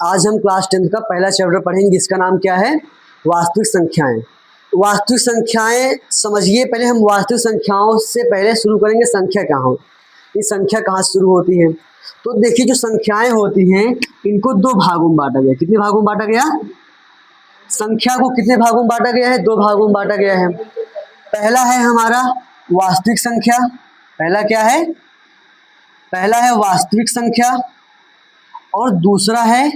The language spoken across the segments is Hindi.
आज हम क्लास 10th का पहला चैप्टर पढ़ेंगे जिसका नाम क्या है, वास्तविक संख्याएं। वास्तविक संख्याएं समझिए। पहले हम वास्तविक संख्याओं से पहले शुरू करेंगे संख्या क्या हो, ये संख्या कहाँ से शुरू होती है। तो देखिए जो संख्याएं होती हैं इनको दो भागों में बांटा गया। कितने भागों में बांटा गया? संख्या को कितने भागों में बांटा गया है? दो भागों में बांटा गया है। पहला है हमारा वास्तविक संख्या। पहला क्या है? पहला है वास्तविक संख्या और दूसरा है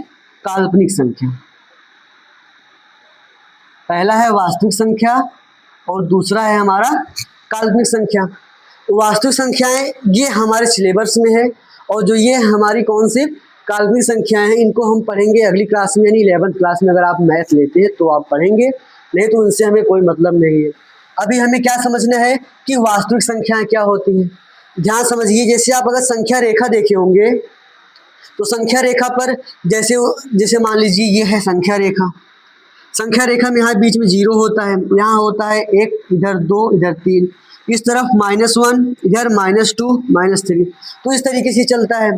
काल्पनिक संख्या। पहला है वास्तविक संख्या और दूसरा है हमारा काल्पनिक संख्या। वास्तविक संख्याएं ये हमारे सिलेबस में है और जो ये हमारी कौन सी काल्पनिक संख्याएं हैं इनको हम पढ़ेंगे अगली क्लास में, यानी 11th क्लास में। अगर आप मैथ लेते हैं तो आप पढ़ेंगे, नहीं तो उनसे हमें कोई मतलब नहीं है। अभी हमें क्या समझना है कि वास्तविक संख्याएं क्या होती हैं। ध्यान समझिए। जैसे आप अगर संख्या रेखा देखे होंगे तो संख्या रेखा पर जैसे मान लीजिए ये है संख्या रेखा। संख्या रेखा में यहाँ बीच में 0 होता है, यहाँ होता है 1, इधर 2, इधर 3, इस तरफ -1, इधर -2, -3। तो इस तरीके से चलता है।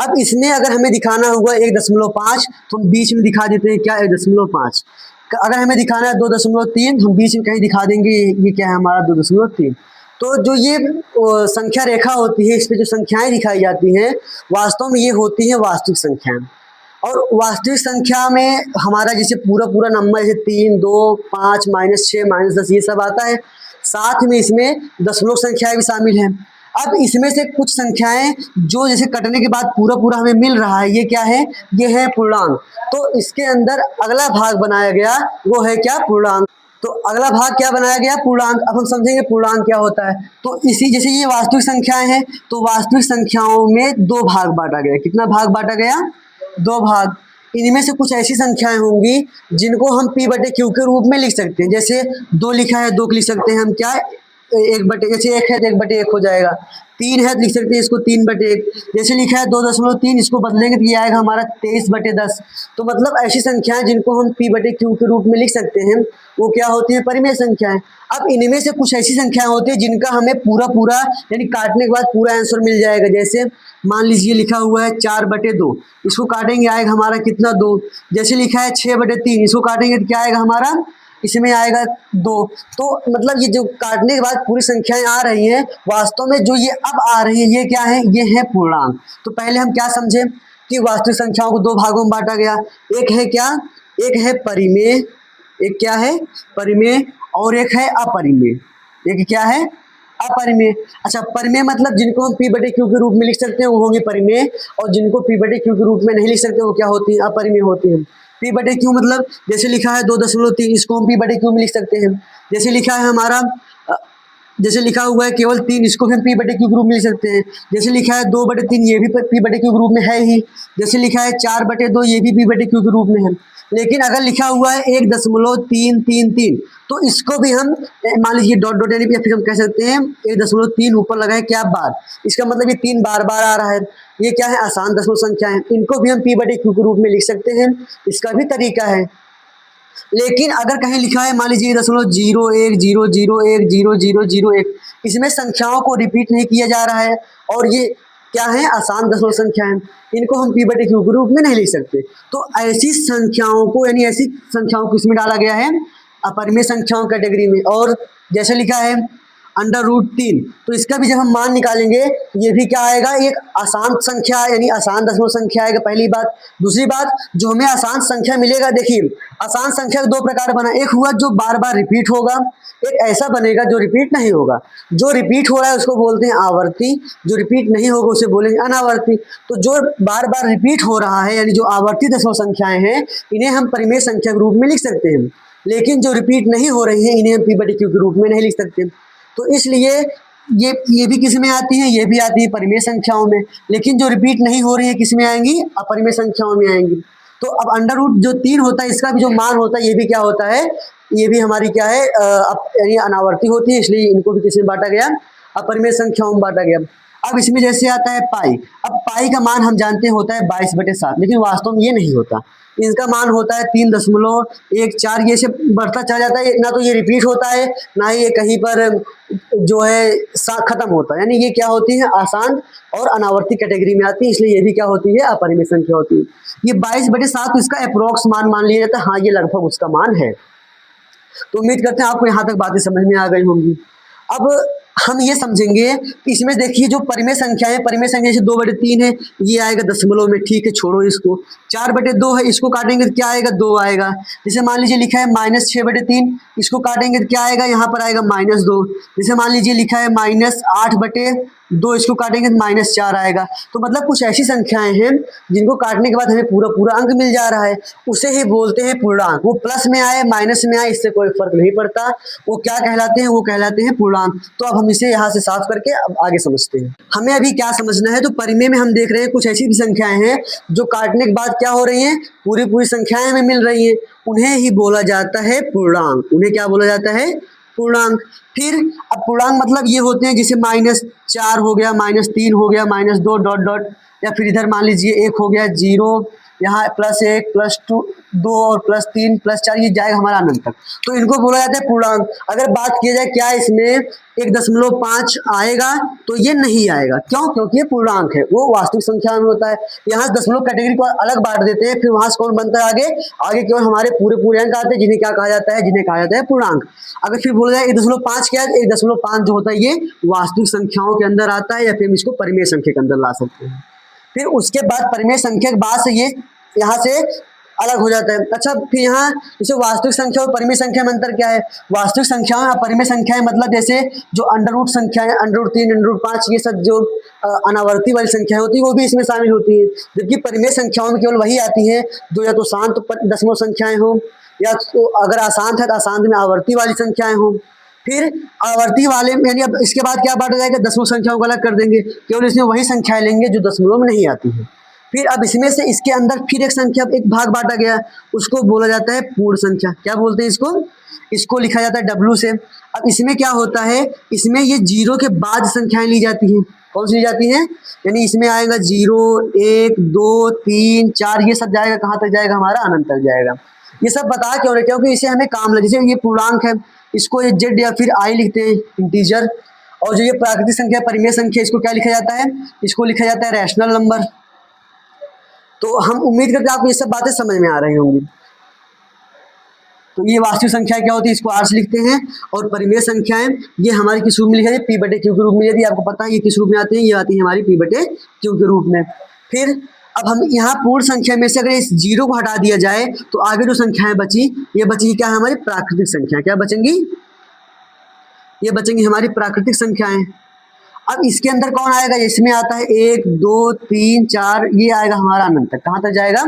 अब इसमें अगर हमें दिखाना होगा 1.5 तो हम बीच में दिखा देते हैं क्या, 1.5। अगर हमें दिखाना है 2.3 हम बीच में कहीं दिखा देंगे ये क्या है हमारा 2.3। तो जो ये संख्या रेखा होती है इस पर जो संख्याएं दिखाई जाती हैं वास्तव में ये होती हैं वास्तविक संख्याएं। और वास्तविक संख्या में हमारा जैसे पूरा नंबर जैसे 3, 2, 5, -6, -10 ये सब आता है। साथ में इसमें दशमलव संख्याएं भी शामिल हैं। अब इसमें से कुछ संख्याएं जो जैसे कटने के बाद पूरा हमें मिल रहा है, ये क्या है? ये है पूर्णांक। तो इसके अंदर अगला भाग बनाया गया वो है क्या? पूर्णांक। तो अगला भाग क्या बनाया गया? पूर्णांक। अब हम समझेंगे पूर्णांक क्या होता है। तो इसी जैसे ये वास्तविक संख्याएं हैं तो वास्तविक संख्याओं में दो भाग बांटा गया। कितना भाग बांटा गया? दो भाग। इनमें से कुछ ऐसी संख्याएं होंगी जिनको हम p/q के रूप में लिख सकते हैं। जैसे 2 लिखा है 2 को लिख सकते हैं हम क्या, 1/, जैसे 1 है तो 1/1 हो जाएगा। 3 है तो लिख सकते हैं इसको 3/1। जैसे लिखा है 2.3 इसको बदलेंगे तो ये आएगा हमारा 23/10। तो मतलब ऐसी संख्याएं जिनको हम p/q के रूप में लिख सकते हैं वो क्या होती है? परिमेय संख्याएं। अब इनमें से कुछ ऐसी संख्याएं होती है जिनका हमें पूरा यानी काटने के बाद पूरा आंसर मिल जाएगा। जैसे मान लीजिए लिखा हुआ है 4/2, इसको काटेंगे आएगा हमारा कितना? 2। जैसे लिखा है 6/3, इसको काटेंगे तो क्या आएगा हमारा? इसमें आएगा 2। तो मतलब ये जो काटने के बाद पूरी संख्याएं आ रही हैं वास्तव में जो ये अब आ रही है ये क्या है? ये है पूर्णांक। तो पहले हम क्या समझे कि वास्तविक संख्याओं को दो भागों में बांटा गया। एक है क्या? एक है परिमेय, एक क्या है? परिमेय, और एक है अपरिमेय। एक क्या है? अपरिमेय। अच्छा, परिमेय मतलब जिनको हम p/q के रूप में लिख सकते हैं वो होंगे परिमेय, और जिनको p/q के रूप में नहीं लिख सकते वो क्या होती है? अपरिमेय होती है। p/q मतलब जैसे लिखा है 2.3 इसको हम p/q में लिख सकते हैं। जैसे लिखा है हमारा जैसे लिखा हुआ है केवल 3 इसको हम p/q के रूप में लिख सकते हैं। जैसे लिखा है 2/3 ये भी p/q के रूप में है ही। जैसे लिखा है 4/2 ये भी p/q के रूप में है। लेकिन अगर लिखा हुआ है 1.333 तो इसको भी हम मान लीजिए डॉट यानी फिर हम कह सकते हैं 1.3 ऊपर लगाए क्या बार, इसका मतलब ये 3 बार आ रहा है। ये क्या है? आसान दशमलव संख्या है। इनको भी हम p/q के रूप में लिख सकते हैं, इसका भी तरीका है। लेकिन अगर कहीं लिखा है मान लीजिए 0.0100100001, इसमें संख्याओं को रिपीट नहीं किया जा रहा है और ये क्या है? आसान दशमलव संख्याएं। इनको हम p/q के रूप में नहीं लिख सकते। तो ऐसी संख्याओं को यानी ऐसी संख्याओं को इसमें डाला गया है अपरिमेय संख्याओं कैटेगरी में। और जैसे लिखा है √3 तो इसका भी जब हम मान निकालेंगे ये भी क्या आएगा? एक आसान संख्या यानी आसान दशमलव संख्या आएगा, पहली बात। दूसरी बात जो हमें आसान संख्या मिलेगा, देखिए आसान संख्या दो प्रकार बना। एक हुआ जो बार रिपीट होगा, एक ऐसा बनेगा जो रिपीट नहीं होगा। जो रिपीट हो रहा है उसको बोलते हैं आवर्ती, जो रिपीट नहीं होगा उसे बोलेंगे अनावर्ती। तो जो बार रिपीट हो रहा है यानी जो आवर्ती दशमलव संख्याएं हैं इन्हें हम परिमेय संख्या के रूप में लिख सकते हैं। लेकिन जो रिपीट नहीं हो रही है इन्हें हम p/q के रूप में नहीं लिख सकते। तो इसलिए ये भी किस में आती है? ये भी आती है परिमेय संख्याओं में। लेकिन जो रिपीट नहीं हो रही है किस में आएंगी? अपरिमेय संख्याओं में आएंगी। तो अब जो 3 होता है इसका भी जो मान होता है ये भी क्या होता है? ये भी हमारी क्या है? यानी अनावर्ती होती है, इसलिए इनको भी किस में बांटा गया? अपरिमेय संख्याओं में बांटा गया। अब इसमें जैसे आता है पाई, अब पाई का मान हम जानते हैं होता है 22/7, लेकिन वास्तव में ये नहीं होता, इसका मान होता है 3.14, ये से बढ़ता चला जाता है, ना तो ये रिपीट होता है ना ही ये कहीं पर जो है खत्म होता है, यानी ये क्या होती है आसान और अनावर्ती कैटेगरी में आती है, इसलिए ये भी क्या होती है अपरिमेय संख्या होती है। ये 22/7 इसका अप्रोक्स मान लिया जाता है, हाँ ये लगभग उसका मान है। तो उम्मीद करते हैं आपको यहाँ तक बातें समझ में आ गई होंगी। अब हम ये समझेंगे कि इसमें देखिए जो परिमेय संख्या है, परिमेय संख्या जैसे 2/3 है, ये आएगा दशमलव में, ठीक है छोड़ो इसको। 4/2 है, इसको काटेंगे तो क्या आएगा 2 आएगा। जैसे मान लीजिए लिखा है -6/3, इसको काटेंगे तो क्या आएगा, यहाँ पर आएगा -2। जैसे मान लीजिए लिखा है -8/2, इसको काटेंगे तो -4 आएगा। तो मतलब कुछ ऐसी संख्याएं हैं जिनको काटने के बाद हमें पूरा पूरा अंक मिल जा रहा है, उसे ही बोलते हैं पूर्णांक। वो प्लस में आए माइनस में आए इससे कोई फर्क नहीं पड़ता, वो क्या कहलाते हैं, वो कहलाते हैं पूर्णांक। तो अब हम इसे यहाँ से साफ करके अब आगे समझते हैं। हमें अभी क्या समझना है, तो परिमेय में हम देख रहे हैं कुछ ऐसी भी संख्याएं हैं जो काटने के बाद क्या हो रही हैं, पूरी पूरी संख्याएं हमें मिल रही हैं, उन्हें ही बोला जाता है पूर्णांक। उन्हें क्या बोला जाता है, पूर्णांक। फिर अब पूर्णांक मतलब ये होते हैं जैसे -4 हो गया, -3 हो गया, -2 डॉट डॉट, या फिर इधर मान लीजिए 1 हो गया 0, यहाँ +1 +2 2 और +3 +4, ये जाएगा हमारा अनंत तक। तो इनको बोला जाता है पूर्णांक। अगर बात किया जाए क्या इसमें 1.5 आएगा, तो ये नहीं आएगा। क्यों? क्योंकि ये पूर्णांक है, वो वास्तविक संख्या में होता है। यहाँ दशमलव कैटेगरी को अलग बांट देते हैं, फिर वहां से कौन बनता है आगे केवल हमारे पूरे पूरे अंक आते हैं, जिन्हें क्या कहा जाता है, जिन्हें कहा जाता है पूर्णांक। अगर फिर बोला जाए 1.5 क्या है, 1.5 जो होता है ये वास्तविक संख्याओं के अंदर आता है, या फिर हम इसको परिमेय संख्या के अंदर ला सकते हैं। फिर उसके बाद परिमेय संख्या के बाद से ये यहाँ से अलग हो जाता है। अच्छा, फिर यहाँ जैसे वास्तविक संख्या और परिमेय संख्या में अंतर क्या है, वास्तविक संख्याएं और परिमेय संख्याएं मतलब जैसे जो अंडर संख्याएं, √3 √5, ये सब जो अनावर्ती वाली संख्याएं होती है वो भी इसमें शामिल होती है। जबकि परिमेय संख्याओं में केवल वही आती है जो या तो शांत दशमलव संख्याएं हों, या तो अगर अशांत है तो अशांत में आवर्ती वाली संख्याएं हों। फिर आवर्ती वाले में यानी अब इसके बाद क्या बांटा जाएगा, दशमलव संख्याओं को अलग कर देंगे, केवल इसमें वही संख्याएं लेंगे जो दशमलव में नहीं आती है। फिर अब इसमें से इसके अंदर फिर एक संख्या, एक भाग बांटा गया, उसको बोला जाता है पूर्ण संख्या। क्या बोलते हैं इसको लिखा जाता है W से। अब इसमें क्या होता है, इसमें ये 0 के बाद संख्याएं ली जाती हैं। कौन सी ली जाती हैं, यानी इसमें आएगा 0 1 2 3 4, ये सब जाएगा कहाँ तक जाएगा, हमारा अनंत तक जाएगा। ये सब बता क्यों रहे, क्योंकि इसे हमें काम लगे। जैसे ये पूर्णांक है, इसको ये Z या फिर I लिखते हैं, इंटीजर। और जो ये प्राकृतिक संख्या, परिमेय संख्या, इसको क्या लिखा जाता है, इसको लिखा जाता है रैशनल नंबर। तो हम उम्मीद करते हैं आपको ये सब बातें समझ में आ रही होंगी। तो ये वास्तविक संख्या क्या होती है, इसको R से लिखते हैं। और परिमेय संख्याएं ये हमारी किस रूप में लिखा है, P/Q के रूप में। यदि आपको पता है ये किस रूप में आती है, ये आती है हमारी P/Q के रूप में। फिर अब हम यहाँ पूर्ण संख्या में से अगर इस 0 को हटा दिया जाए तो आगे जो संख्याएं बची, ये बचेगी क्या, हमारी प्राकृतिक संख्या। क्या बचेंगी, ये बचेंगी हमारी प्राकृतिक संख्याएं। अब इसके अंदर कौन आएगा, इसमें आता है 1 2 3 4, ये आएगा हमारा अनंत तक। कहाँ तक जाएगा,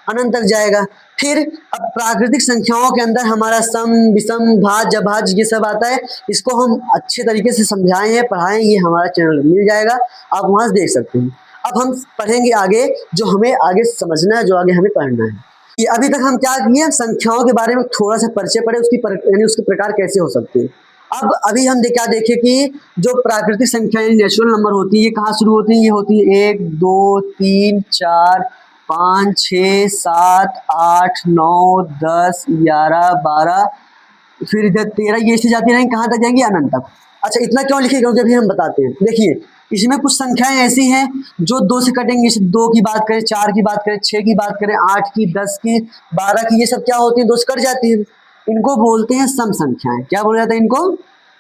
अनंत तक जाएगा। फिर अब प्राकृतिक संख्याओं के अंदर हमारा सम विषम भाज्य अभाज्य ये सब आता है। इसको हम अच्छे तरीके से समझाए हैं, पढ़ाएं, ये हमारा चैनल मिल जाएगा, आप वहां से देख सकते हैं। अब हम पढ़ेंगे आगे जो हमें आगे समझना है, जो आगे हमें पढ़ना है। ये अभी तक हम क्या किए, संख्याओं के बारे में थोड़ा सा परिचय पढ़े, यानी उसके प्रकार कैसे हो सकते हैं। अब अभी हम क्या देखें कि जो प्राकृतिक संख्या नेचुरल नंबर होती है, ये कहाँ शुरू होती है, ये होती है 1 2 3 4 5 6 7 8 9 10 11 12, फिर इधर 13, ये ऐसे जाती रहेंगी, कहाँ तक जाएंगी, अनंत तक। अच्छा, इतना क्यों लिखे, क्योंकि अभी हम बताते हैं। देखिए इसमें कुछ संख्याएं ऐसी हैं जो 2 से कटेंगी, जैसे 2 की बात करें, 4 की बात करें, 6 की बात करें, 8 की, 10 की, 12 की, ये सब क्या होती है, 2 से कट जाती है। इनको बोलते हैं सम संख्याएं। क्या बोला जाता है इनको,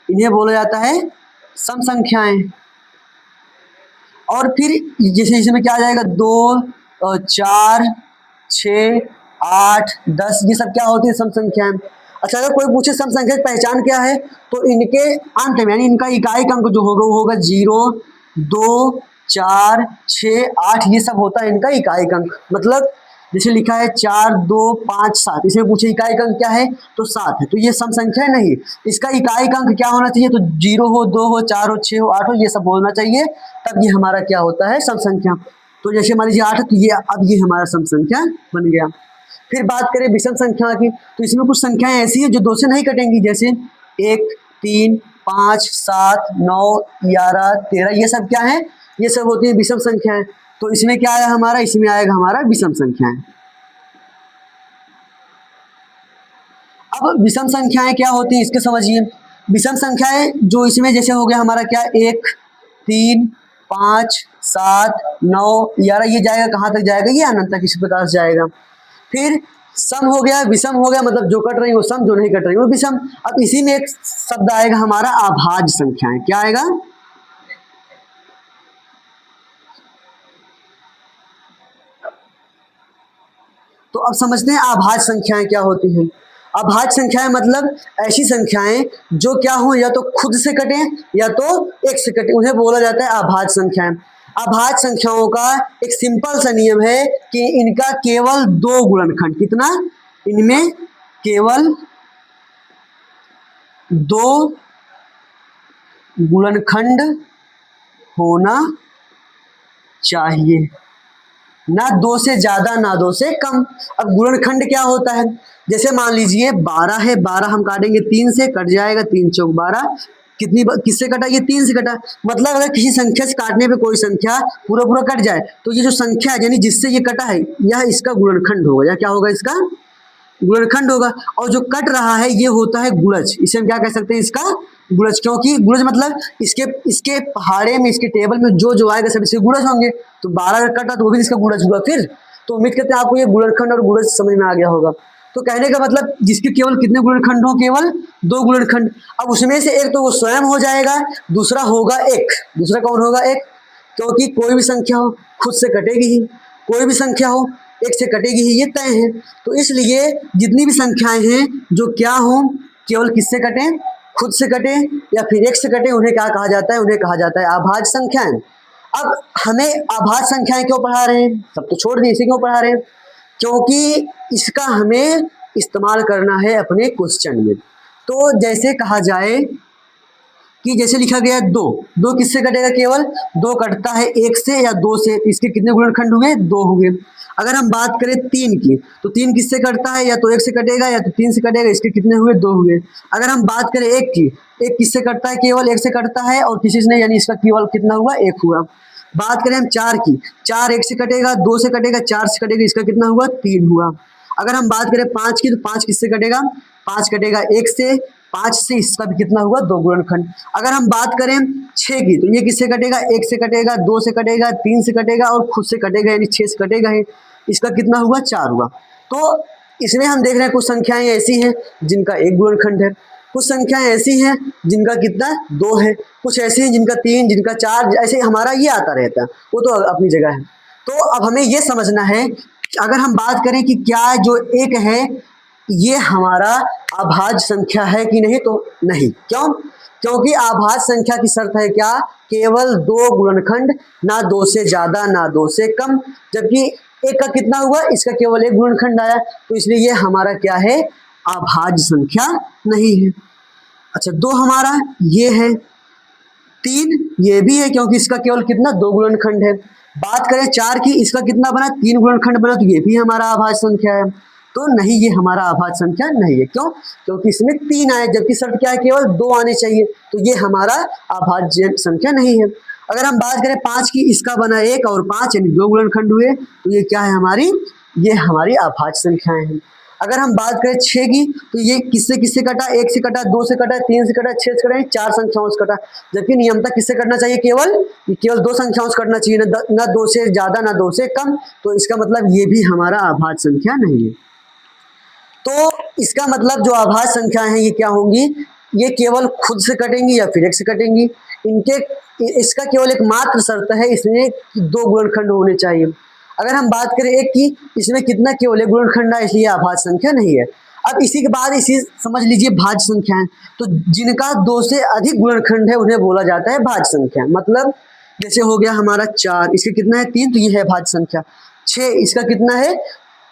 इन्हें बोला जाता है सम संख्याएं। और फिर जैसे इसमें क्या आ जाएगा, 2 4 6 8 10, ये सब क्या होती है, सम संख्याएं। अच्छा, अगर कोई पूछे सम संख्या की पहचान क्या है, तो इनके अंत में यानी इनका इकाई अंक जो होगा वो होगा 0 2 4 6 8, ये सब होता है इनका इकाई अंक। मतलब जैसे लिखा है 4 2 5 7, इसमें पूछे इकाई अंक क्या है, तो 7 है, तो ये सम संख्या नहीं। इसका इकाई अंक क्या होना चाहिए, तो 0 हो, 2 हो, 4 हो, 6 हो, 8 हो, ये सब होना चाहिए, तब ये हमारा क्या होता है, सम संख्या। तो जैसे मान लीजिए 8 है, तो ये अब ये हमारा सम संख्या बन गया। फिर बात करें विषम संख्या की, तो इसमें कुछ संख्याएं ऐसी हैं जो 2 से नहीं कटेंगी, जैसे 1 3 5 7 9 11 13, ये सब क्या है, ये सब होती है विषम संख्याएं। तो इसमें क्या आया हमारा, इसमें आएगा हमारा विषम संख्याएं। अब विषम संख्याएं क्या होती हैं इसके समझिए। विषम संख्याएं जो इसमें जैसे हो गया हमारा क्या, 1 3 5 7 9 11, ये जाएगा कहाँ तक जाएगा, ये अनंत तक इस प्रकार से जाएगा। फिर सम हो गया, विषम हो गया, मतलब जो कट रही वो सम, जो नहीं कट रही वो विषम। अब इसी में एक शब्द आएगा हमारा अभाज्य संख्याएं। क्या आएगा, तो अब समझते हैं अभाज्य संख्याएं क्या होती हैं। अभाज्य संख्याएं मतलब ऐसी संख्याएं जो क्या हो, या तो खुद से कटे या तो एक से कटे, उन्हें बोला जाता है अभाज्य संख्याएं। अभाज्य संख्याओं का एक सिंपल सा नियम है कि इनका केवल 2 गुणनखंड, कितना, इनमें केवल 2 गुणनखंड होना चाहिए, ना 2 से ज्यादा ना 2 से कम। अब गुणनखंड क्या होता है, जैसे मान लीजिए 12 है, 12 हम काटेंगे 3 से, कट जाएगा 3 चौक 12, कितनी किससे कटा, ये 3 से कटा। मतलब अगर किसी संख्या से काटने पे कोई संख्या पूरा पूरा कट जाए तो ये जो संख्या है यानी जिससे ये कटा है, यह इसका गुणनखंड होगा, या क्या होगा, इसका गुणनखंड होगा। और जो कट रहा है ये होता है गुणज, इसे हम क्या कह सकते हैं, इसका गुणज। क्योंकि गुणज मतलब इसके पहाड़े में, इसके टेबल में जो जो आएगा सब इसके गुणज होंगे। तो 12 अगर कटा तो वो भी इसका गुणज हुआ। फिर तो उम्मीद करते हैं आपको ये गुणनखंड और गुणज समझ में आ गया होगा। तो कहने का मतलब जिसके केवल कितने गुणनखंड हो, केवल 2 गुणनखंड। अब उसमें से एक तो वो स्वयं हो जाएगा, दूसरा होगा एक। दूसरा कौन होगा, एक, क्योंकि कोई भी संख्या हो खुद से कटेगी ही, कोई भी संख्या हो एक से कटेगी ही, ये तय है। तो इसलिए जितनी भी संख्याएं हैं जो क्या हो, केवल किससे कटे, खुद से कटे या फिर एक से कटे, उन्हें क्या कहा जाता है, उन्हें कहा जाता है अभाज्य संख्याएं। अब हमें अभाज्य संख्याएं क्यों पढ़ा रहे हैं, सब तो छोड़ दिए, इसे क्यों पढ़ा रहे हैं, क्योंकि इसका हमें इस्तेमाल करना है अपने क्वेश्चन में। तो जैसे कहा जाए कि जैसे लिखा गया 2, 2 किससे कटेगा, केवल 2 कटता है 1 से या 2 से, इसके कितने गुणनखंड हुए, 2 हुए। अगर हम बात करें 3 की, तो 3 किससे कटता है, या तो 1 से कटेगा या तो 3 से कटेगा, इसके कितने हुए, 2 हुए। अगर हम बात करें 1 की, 1 किससे कटता है, केवल 1 से कटता है और किसी से नहीं, यानी इसका केवल कितना हुआ, 1 हुआ। बात करें हम 4 की, 4 1 से कटेगा, 2 से कटेगा, 4 से कटेगा, इसका कितना हुआ, 3 हुआ। अगर हम बात करें 5 की, तो 5 किससे कटेगा, 5 कटेगा 1 से, 5 से इसका भी कितना हुआ, 2 गुणनखंड। अगर हम बात करें 6 की, तो ये किससे कटेगा, 1 से कटेगा, 2 से कटेगा, 3 से कटेगा और खुद से कटेगा, यानी 6 से कटेगा है, इसका कितना हुआ, 4 हुआ। तो इसमें हम देख रहे हैं कुछ संख्याएं ऐसी हैं जिनका 1 गुणनखंड है, कुछ संख्याएं ऐसी हैं जिनका कितना, 2 है, कुछ ऐसी हैं जिनका 3, जिनका 4, ऐसे हमारा ये आता रहता है, वो तो अपनी जगह है। तो अब हमें ये समझना है, अगर हम बात करें कि क्या जो 1 है ये हमारा अभाज्य संख्या है कि नहीं, तो नहीं। क्यों, क्योंकि अभाज्य संख्या की शर्त है क्या, केवल 2 गुणनखंड, ना 2 से ज्यादा ना 2 से कम। जबकि 1 का कितना हुआ, इसका केवल 1 गुणनखंड आया, तो इसलिए ये हमारा क्या है, अभाज्य संख्या नहीं है। अच्छा, 2 हमारा ये है, 3 ये भी है, क्योंकि इसका केवल कितना, 2 गुणनखंड है। बात करें 4 की, इसका कितना बना, 3 गुणनखंड बना, तो ये भी हमारा अभाज्य संख्या है। तो नहीं, ये हमारा अभाज्य संख्या नहीं है। क्यों, क्योंकि इसमें 3 आए, जबकि शर्त क्या है, केवल 2 आने चाहिए, तो ये हमारा अभाज्य संख्या नहीं है। अगर हम बात करें 5 की, इसका बना 1 और 5 यानी 2 गुणनखंड हुए, तो ये क्या है हमारी, ये हमारी अभाज्य संख्याएं हैं। अगर हम बात करें 6 की, तो ये किससे किससे कटा, 1 से कटा, 2 से कटा, 3 से कटा, 6 से कटा, 4 संख्याओं से कटा। जबकि नियमतः किससे कटना चाहिए, केवल 2 संख्याओं से कटना चाहिए, ना 2 से ज्यादा ना 2 से कम। तो इसका मतलब ये भी हमारा अभाज्य संख्या नहीं है। तो इसका मतलब जो अभाज्य संख्याएं हैं ये क्या होंगी, ये केवल खुद से कटेंगी या फिर 1 से कटेंगी। इसका केवल एक मात्र शर्त है, इसमें 2 गुणनखंड होने चाहिए। अगर हम बात करें 1 की, इसमें कितना, केवल 1 गुणनखंड है, इसलिए अभाज्य संख्या नहीं है। अब इसी के बाद इसी समझ लीजिए भाज्य संख्याएं, तो जिनका 2 से अधिक गुणनखंड है उन्हें बोला जाता है भाज्य संख्या। मतलब जैसे हो गया हमारा 4, इसका कितना है, 3, तो ये है भाज्य संख्या। 6, इसका कितना है,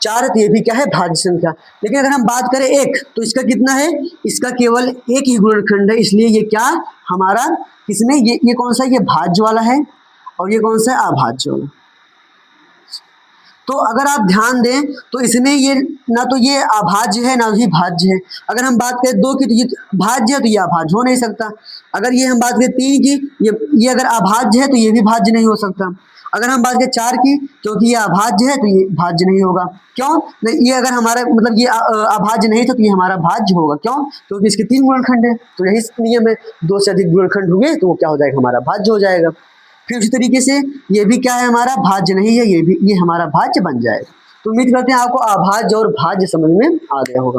4, तो ये भी क्या है, भाज्य संख्या। लेकिन अगर हम बात करें 1, तो इसका कितना है, इसका केवल 1 ही गुणनखंड है, इसलिए ये क्या हमारा, इसमें ये कौन सा, ये भाज्य वाला है और ये कौन सा है, अभाज्य वाला। तो अगर आप ध्यान दें तो इसमें ये ना तो ये अभाज्य है ना ही भाज्य है। अगर हम बात करें 2 की तो ये भाज्य है, तो ये अभाज्य हो नहीं सकता। अगर ये हम बात करें 3 की, ये अगर अभाज्य है तो ये भी भाज्य नहीं हो सकता। अगर हम बात करें 4 की, क्योंकि ये अभाज्य है तो ये भाज्य नहीं होगा। क्यों नहीं? ये अगर हमारा मतलब ये अभाज्य नहीं था तो ये हमारा भाज्य होगा। क्यों? क्योंकि इसके 3 गुणनखंड है। तो यही नियम है, 2 से अधिक गुणनखंड हुए तो वो क्या हो जाएगा, हमारा भाज्य हो जाएगा। फिर उसी तरीके से ये भी क्या है, हमारा भाज्य नहीं है, ये हमारा भाज्य बन जाएगा। तो उम्मीद करते हैं आपको अभाज्य और भाज्य समझ में आ गया होगा।